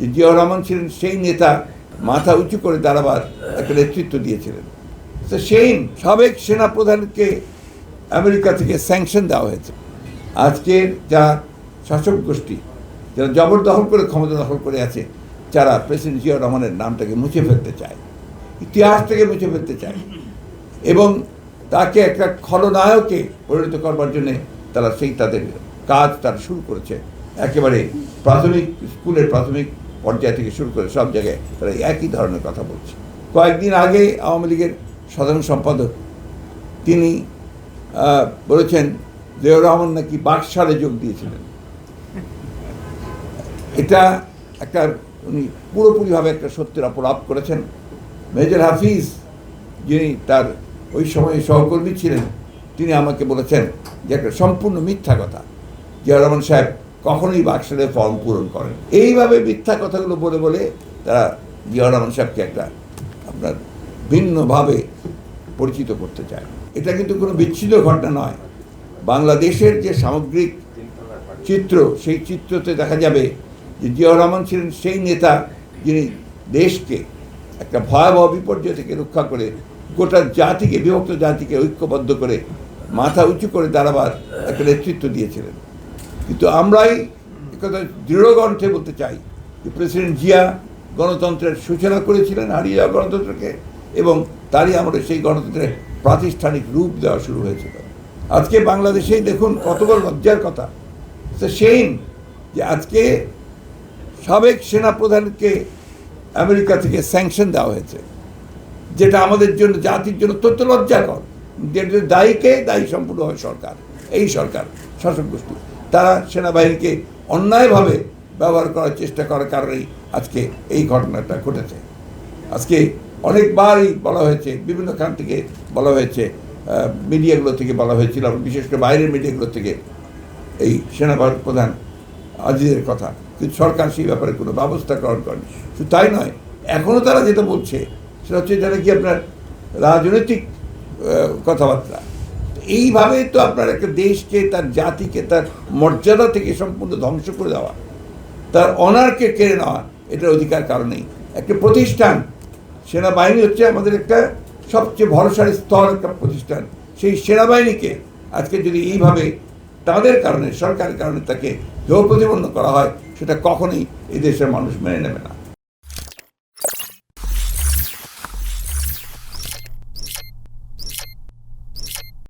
যে জিয়াউর রহমান ছিলেন সেই নেতা মাথা উঁচু করে দাঁড়াবার একটা নেতৃত্ব দিয়েছিলেন। তো সেই সাবেক সেনাপ্রধানকে আমেরিকা থেকে স্যাংশন দেওয়া হয়েছে। আজকের যা শাসক গোষ্ঠী যারা জবরদখল করে ক্ষমতা দখল করে আছে, যারা প্রেসিডেন্ট জিয়াউর রহমানের নামটাকে মুছে ফেলতে চায়, ইতিহাস থেকে মুছে ফেলতে চায় এবং তাকে একটা খলনায়কে পরিণত করবার জন্যে তারা তাদের কাজ তারা শুরু করেছে। একেবারে প্রাথমিক স্কুলের প্রাথমিক পর্যায় থেকে শুরু করে সব জায়গায় তারা একই ধরনের কথা বলছে। কয়েকদিন আগে আওয়ামী লীগের সাধারণ সম্পাদক তিনি বলেছেন জিয়াউর রহমান নাকি বাকশালে যোগ দিয়েছিলেন। এটা একটা উনি পুরোপুরিভাবে একটা সত্যের অপলাপ করেছেন। মেজর হাফিজ যিনি তার ওই সময়ে সহকর্মী ছিলেন, তিনি আমাকে বলেছেন যে একটা সম্পূর্ণ মিথ্যা কথা, জিয়াউর রহমান সাহেব কখনোই বাকশালের ফর্ম পূরণ করেন। এইভাবে মিথ্যা কথাগুলো বলে বলে তারা জিয়াউর রহমান সাহেবকে একটা আপনার ভিন্নভাবে পরিচিত করতে চায়। এটা কিন্তু কোনো বিচ্ছিন্ন ঘটনা নয়। বাংলাদেশের যে সামগ্রিক চিত্র, সেই চিত্রতে দেখা যাবে যে জিয়াউর রহমান ছিলেন সেই নেতা যিনি দেশকে একটা ভয়াবহ বিপর্যয় থেকে রক্ষা করে গোটা জাতিকে, বিভক্ত জাতিকে ঐক্যবদ্ধ করে মাথা উঁচু করে দাঁড়াবার একটা নেতৃত্ব দিয়েছিলেন। কিন্তু আমরাই একথা দৃঢ়কণ্ঠে বলতে চাই যে প্রেসিডেন্ট জিয়া গণতন্ত্রের সূচনা করেছিলেন, হারিয়ে যাওয়া গণতন্ত্রকে, এবং তারই আমরা সেই গণতন্ত্রের প্রাতিষ্ঠানিক রূপ দেওয়া শুরু হয়েছিল। আজকে বাংলাদেশেই দেখুন কত বড় লজ্জার কথা, সেই যে আজকে সাবেক সেনাপ্রধানকে আমেরিকা থেকে স্যাংশন দেওয়া হয়েছে, যেটা আমাদের জন্য, জাতির জন্য অত্যন্ত লজ্জাকর। দায়ীকে দায়ী সম্পূর্ণভাবে সরকার, এই সরকার শাসক গোষ্ঠী, তারা সেনাবাহিনীকে অন্যায়ভাবে ব্যবহার করার চেষ্টা করার কারণেই আজকে এই ঘটনাটা ঘটেছে। আজকে অনেকবারই বলা হয়েছে, বিভিন্ন খান থেকে বলা হয়েছে, মিডিয়াগুলো থেকে বলা হয়েছিল, বিশেষ করে বাইরের মিডিয়াগুলো থেকে এই সেনাপ্রধান আজিজের কথা, কিন্তু সরকার সেই ব্যাপারে কোনো ব্যবস্থা গ্রহণ করেনি। শুধু তাই নয়, এখনও তারা যেটা বলছে সেটা হচ্ছে যেন কি আপনার রাজনৈতিক কথাবার্তা। এইভাবে তো আপনার একটা দেশকে, তার জাতিকে, তার মর্যাদা থেকে সম্পূর্ণ ধ্বংস করে দেওয়া, তার অনারকে কেড়ে নেওয়া, এটার অধিকার কারণেই একটা প্রতিষ্ঠান, সেনাবাহিনী হচ্ছে আমাদের একটা সবচেয়ে ভরসার স্তর, একটা প্রতিষ্ঠান। সেই সেনাবাহিনীকে আজকে যদি এইভাবে তাদের কারণে, সরকারের কারণে তাকে প্রতিপন্ন করা হয়, সেটা কখনোই এই দেশের মানুষ মেনে নেবে না।